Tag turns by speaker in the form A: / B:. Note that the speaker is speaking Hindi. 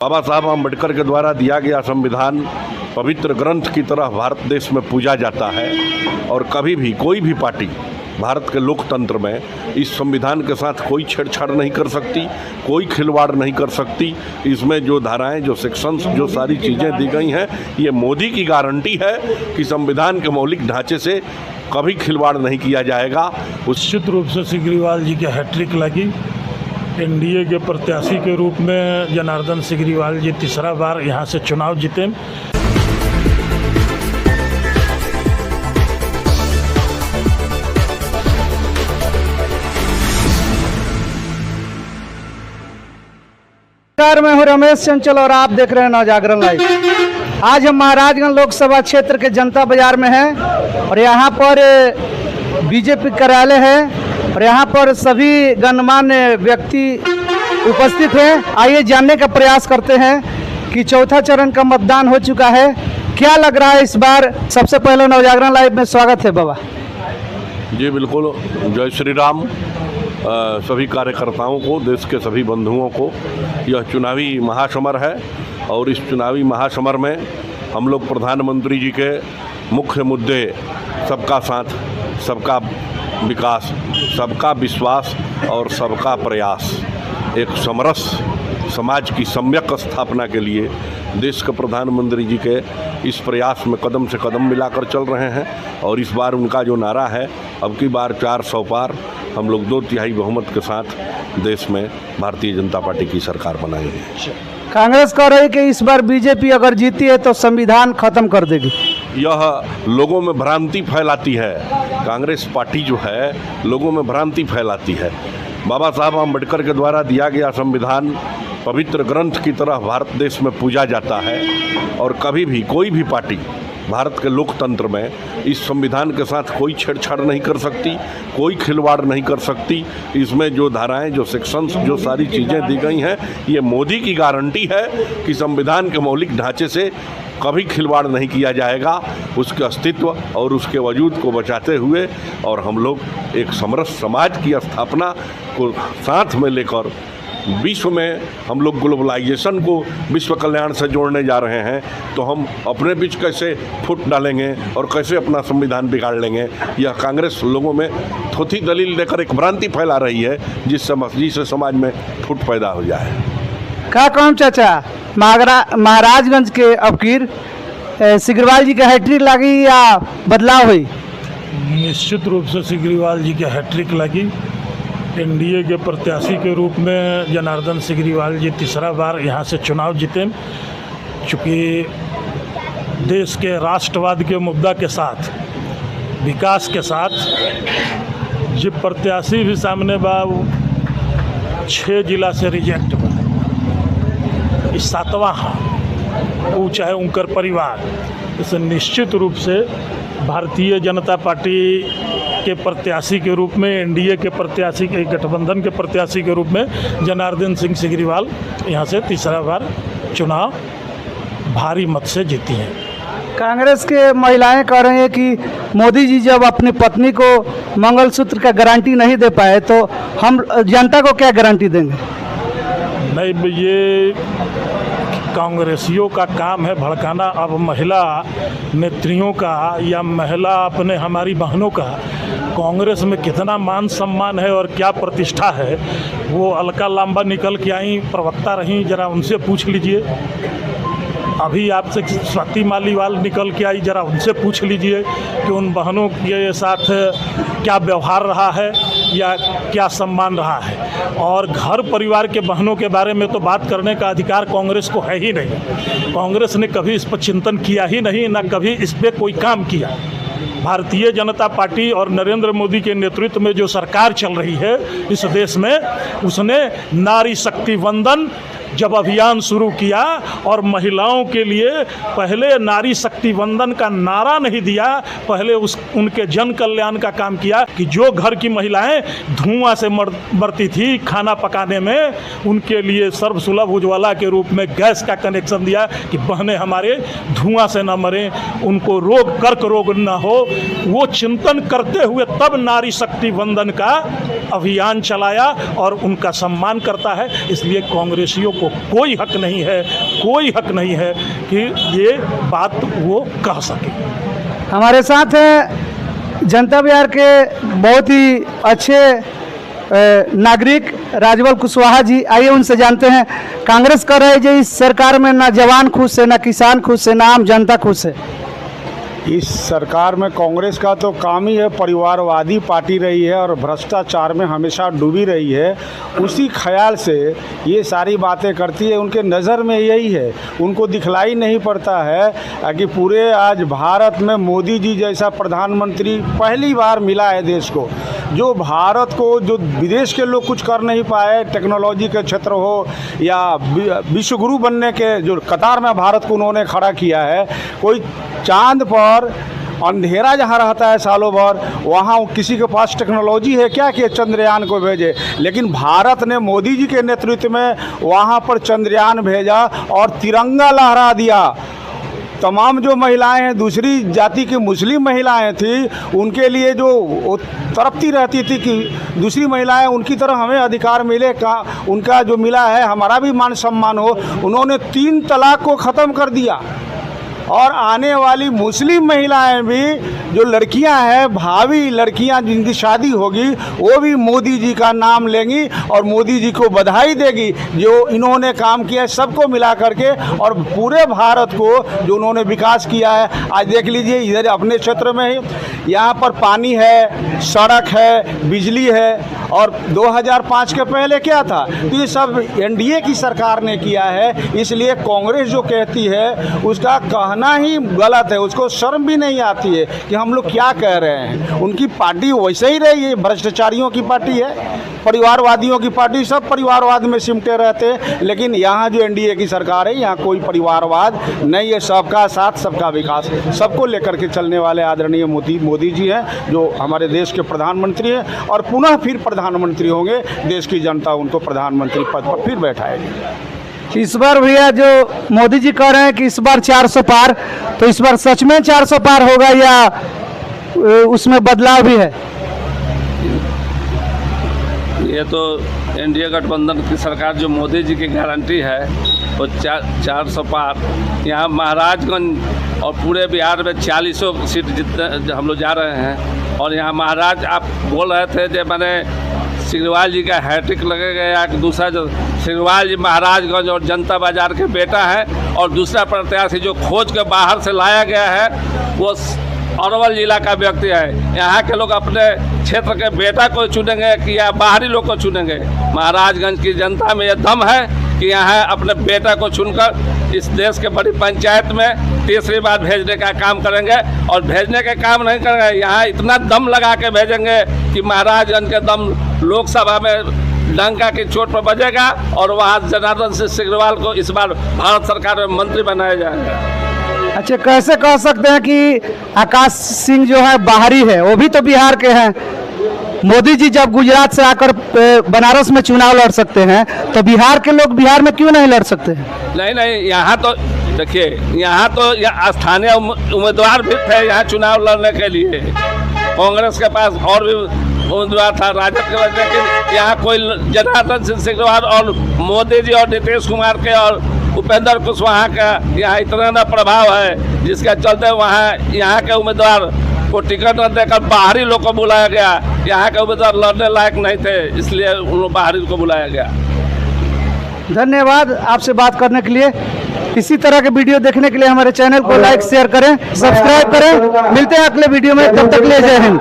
A: बाबा साहब अम्बेडकर के द्वारा दिया गया संविधान पवित्र ग्रंथ की तरह भारत देश में पूजा जाता है और कभी भी कोई भी पार्टी भारत के लोकतंत्र में इस संविधान के साथ कोई छेड़छाड़ नहीं कर सकती, कोई खिलवाड़ नहीं कर सकती। इसमें जो धाराएं, जो सेक्शंस, जो सारी चीज़ें दी गई हैं, ये मोदी की गारंटी है कि संविधान के मौलिक ढांचे से कभी खिलवाड़ नहीं किया जाएगा।
B: निश्चित रूप से सिग्रीवाल जी के हैट्रिक लगी। एनडीए के प्रत्याशी के रूप में जनार्दन सिग्रीवाल जी तीसरा बार यहाँ से चुनाव जीते।
C: मैं हूं रमेश चंचल और आप देख रहे हैं नवजागरण लाइव। आज हम महाराजगंज लोकसभा क्षेत्र के जनता बाजार में हैं और यहाँ पर बीजेपी कार्यालय है और यहाँ पर सभी गणमान्य व्यक्ति उपस्थित हैं। आइए जानने का प्रयास करते हैं कि चौथा चरण का मतदान हो चुका है, क्या लग रहा है इस बार। सबसे पहले नवजागरण लाइव में स्वागत है बाबा
A: जी। बिल्कुल, जय श्री राम। सभी कार्यकर्ताओं को, देश के सभी बंधुओं को यह चुनावी महासमर है और इस चुनावी महासमर में हम लोग प्रधानमंत्री जी के मुख्य मुद्दे सबका साथ, सबका विकास, सबका विश्वास और सबका प्रयास, एक समरस समाज की सम्यक स्थापना के लिए देश के प्रधानमंत्री जी के इस प्रयास में कदम से कदम मिलाकर चल रहे हैं। और इस बार उनका जो नारा है, अब की बार 400 पार, हम लोग 2/3 बहुमत के साथ देश में भारतीय जनता पार्टी की सरकार बनाएंगे।
C: कांग्रेस कह रही है कि इस बार बीजेपी अगर जीती है तो संविधान खत्म कर देगी।
A: यह लोगों में भ्रांति फैलाती है। कांग्रेस पार्टी जो है लोगों में भ्रांति फैलाती है। बाबा साहब अम्बेडकर के द्वारा दिया गया संविधान पवित्र ग्रंथ की तरह भारत देश में पूजा जाता है और कभी भी कोई भी पार्टी भारत के लोकतंत्र में इस संविधान के साथ कोई छेड़छाड़ नहीं कर सकती, कोई खिलवाड़ नहीं कर सकती। इसमें जो धाराएं, जो सेक्शंस, जो सारी चीज़ें दी गई हैं, ये मोदी की गारंटी है कि संविधान के मौलिक ढांचे से कभी खिलवाड़ नहीं किया जाएगा। उसके अस्तित्व और उसके वजूद को बचाते हुए और हम लोग एक समरस समाज की स्थापना को साथ में लेकर विश्व में हम लोग ग्लोबलाइजेशन को विश्व कल्याण से जोड़ने जा रहे हैं, तो हम अपने बीच कैसे फुट डालेंगे और कैसे अपना संविधान बिगाड़ लेंगे। यह कांग्रेस लोगों में थोथी दलील देकर एक भ्रांति फैला रही है जिससे समाज में फुट पैदा हो जाए।
C: क्या कहूँ चाचा, महाराजगंज के अबकीर सिग्रीवाल जी का हैट्रिक लगी या बदलाव हुई?
B: निश्चित रूप से सिग्रीवाल जी के हैट्रिक लगी। एनडीए के प्रत्याशी के रूप में जनार्दन सिग्रीवाल जी तीसरा बार यहाँ से चुनाव जीते। चूँकि देश के राष्ट्रवाद के मुद्दा के साथ, विकास के साथ जो प्रत्याशी भी सामने बा 6 जिला से रिजेक्ट बा, इस 7वां वो चाहे उनकर परिवार। इसे निश्चित रूप से भारतीय जनता पार्टी के प्रत्याशी के रूप में, एनडीए के प्रत्याशी के, गठबंधन के प्रत्याशी के रूप में जनार्दन सिंह सिग्रीवाल यहाँ से तीसरा बार चुनाव भारी मत से जीती हैं।
C: कांग्रेस के महिलाएं कह रही हैं कि मोदी जी जब अपनी पत्नी को मंगलसूत्र का गारंटी नहीं दे पाए तो हम जनता को क्या गारंटी देंगे?
B: नहीं, ये कांग्रेसियों का काम है भड़काना। अब महिला नेत्रियों का या महिला अपने हमारी बहनों का कांग्रेस में कितना मान सम्मान है और क्या प्रतिष्ठा है, वो अलका लांबा निकल के आई, प्रवक्ता रही, जरा उनसे पूछ लीजिए। अभी आपसे स्वाति मालीवाल निकल के आई, जरा उनसे पूछ लीजिए कि उन बहनों के साथ क्या व्यवहार रहा है या क्या सम्मान रहा है। और घर परिवार के बहनों के बारे में तो बात करने का अधिकार कांग्रेस को है ही नहीं। कांग्रेस ने कभी इस पर चिंतन किया ही नहीं, ना कभी इस पर कोई काम किया। भारतीय जनता पार्टी और नरेंद्र मोदी के नेतृत्व में जो सरकार चल रही है इस देश में, उसने नारी शक्ति वंदन जब अभियान शुरू किया और महिलाओं के लिए पहले नारी शक्ति वंदन का नारा नहीं दिया, पहले उनके जन कल्याण का काम किया कि जो घर की महिलाएं धुआं से मरती थी खाना पकाने में, उनके लिए सर्वसुलभ उज्ज्वला के रूप में गैस का कनेक्शन दिया कि बहनें हमारे धुआं से न मरें, उनको कर्क रोग न हो। वो चिंतन करते हुए तब नारी शक्ति वंदन का अभियान चलाया और उनका सम्मान करता है। इसलिए कांग्रेसियों को कोई हक नहीं है कि ये बात वो कह सके।
C: हमारे साथ हैं जनता बिहार के बहुत ही अच्छे नागरिक राजवल कुशवाहा जी। आइए उनसे जानते हैं, कांग्रेस कर रही है इस सरकार में ना जवान खुश है, ना किसान खुश है, ना आम जनता खुश है।
D: इस सरकार में कांग्रेस का तो काम ही है, परिवारवादी पार्टी रही है और भ्रष्टाचार में हमेशा डूबी रही है। उसी ख्याल से ये सारी बातें करती है। उनके नज़र में यही है, उनको दिखलाई नहीं पड़ता है कि पूरे आज भारत में मोदी जी जैसा प्रधानमंत्री पहली बार मिला है देश को, जो भारत को, जो विदेश के लोग कुछ कर नहीं पाए, टेक्नोलॉजी के क्षेत्र हो या विश्वगुरु बनने के जो कतार में भारत को उन्होंने खड़ा किया है। कोई चांद पर अंधेरा जहाँ रहता है सालों भर, वहाँ किसी के पास टेक्नोलॉजी है क्या कि चंद्रयान को भेजे, लेकिन भारत ने मोदी जी के नेतृत्व में वहाँ पर चंद्रयान भेजा और तिरंगा लहरा दिया। तमाम जो महिलाएं हैं, दूसरी जाति की मुस्लिम महिलाएं थी, उनके लिए जो तड़पती रहती थी कि दूसरी महिलाएं उनकी तरह हमें अधिकार मिले, का उनका जो मिला है हमारा भी मान सम्मान हो, उन्होंने 3 तलाक को ख़त्म कर दिया। और आने वाली मुस्लिम महिलाएं भी, जो लड़कियां हैं, भावी लड़कियां जिनकी शादी होगी, वो भी मोदी जी का नाम लेंगी और मोदी जी को बधाई देगी जो इन्होंने काम किया है सबको मिला करके, और पूरे भारत को जो उन्होंने विकास किया है। आज देख लीजिए इधर अपने क्षेत्र में ही यहाँ पर पानी है, सड़क है, बिजली है, और 2005 के पहले क्या था? तो ये सब एनडीए की सरकार ने किया है। इसलिए कांग्रेस जो कहती है उसका कहना ही गलत है, उसको शर्म भी नहीं आती है कि हम लोग क्या कह रहे हैं। उनकी पार्टी वैसे ही रही है, भ्रष्टाचारियों की पार्टी है, परिवारवादियों की पार्टी, सब परिवारवाद में सिमटे रहते हैं। लेकिन यहाँ जो एनडीए की सरकार है, यहाँ कोई परिवारवाद नहीं है, सबका साथ सबका विकास, सबको लेकर के चलने वाले आदरणीय मोदी जी हैं, जो हमारे देश के प्रधानमंत्री हैं और पुनः फिर प्रधानमंत्री होंगे। देश की जनता उनको प्रधानमंत्री पद पर फिर बैठाएगी।
C: इस बार भैया जो मोदी जी कह रहे हैं कि इस बार 400 पार, तो इस बार सच में 400 पार होगा या उसमें बदलाव भी है?
E: ये तो एनडीए गठबंधन की सरकार जो मोदी जी की गारंटी है वो 400 पार। यहाँ महाराजगंज और पूरे बिहार में 40 सीट जितने हम लोग जा रहे हैं। और यहाँ महाराज आप बोल रहे थे जो मैंने सिग्रीवाल जी का हैट्रिक लगेगा या दूसरा, जो सिग्रीवाल जी महाराजगंज और जनता बाजार के बेटा है, और दूसरा प्रत्याशी जो खोज के बाहर से लाया गया है वो अरवल जिला का व्यक्ति है। यहाँ के लोग अपने क्षेत्र के बेटा को चुनेंगे कि या बाहरी लोग को चुनेंगे? महाराजगंज की जनता में यह दम है कि यहाँ अपने बेटा को चुनकर इस देश के बड़ी पंचायत में तीसरी बार भेजने का काम करेंगे। और भेजने के काम नहीं करेंगे, यहाँ इतना दम लगा के भेजेंगे कि महाराजगंज के दम लोकसभा में डंका की चोट पर बजेगा और वहाँ जनार्दन सिंह सिग्रीवाल को इस बार भारत सरकार में मंत्री बनाया जाएगा।
C: अच्छा, कैसे कह सकते हैं कि आकाश सिंह जो है बाहरी है, वो भी तो बिहार के हैं। मोदी जी जब गुजरात से आकर बनारस में चुनाव लड़ सकते हैं, तो बिहार के लोग बिहार में क्यों नहीं लड़ सकते हैं?
E: नहीं, यहाँ तो देखिए, यहाँ तो स्थानीय उम्मीदवार भी थे यहाँ चुनाव लड़ने के लिए। कांग्रेस के पास और भी उम्मीदवार था, राजद के वजह, लेकिन यहाँ कोई जनार्दन सिंह सिग्रीवाल और मोदी जी और नीतीश कुमार के और उपेंद्र कुशवाहा का यहाँ इतना ना प्रभाव है, जिसके चलते वहाँ यहाँ के उम्मीदवार को टिकट न देकर बाहरी लोग को बुलाया गया। यहाँ के उम्मीदवार लड़ने लायक नहीं थे, इसलिए उन बाहरी को बुलाया गया।
C: धन्यवाद आपसे बात करने के लिए। इसी तरह के वीडियो देखने के लिए हमारे चैनल को लाइक शेयर करें, सब्सक्राइब करें। मिलते हैं अगले वीडियो में, तब तक के लिए जय हिंद।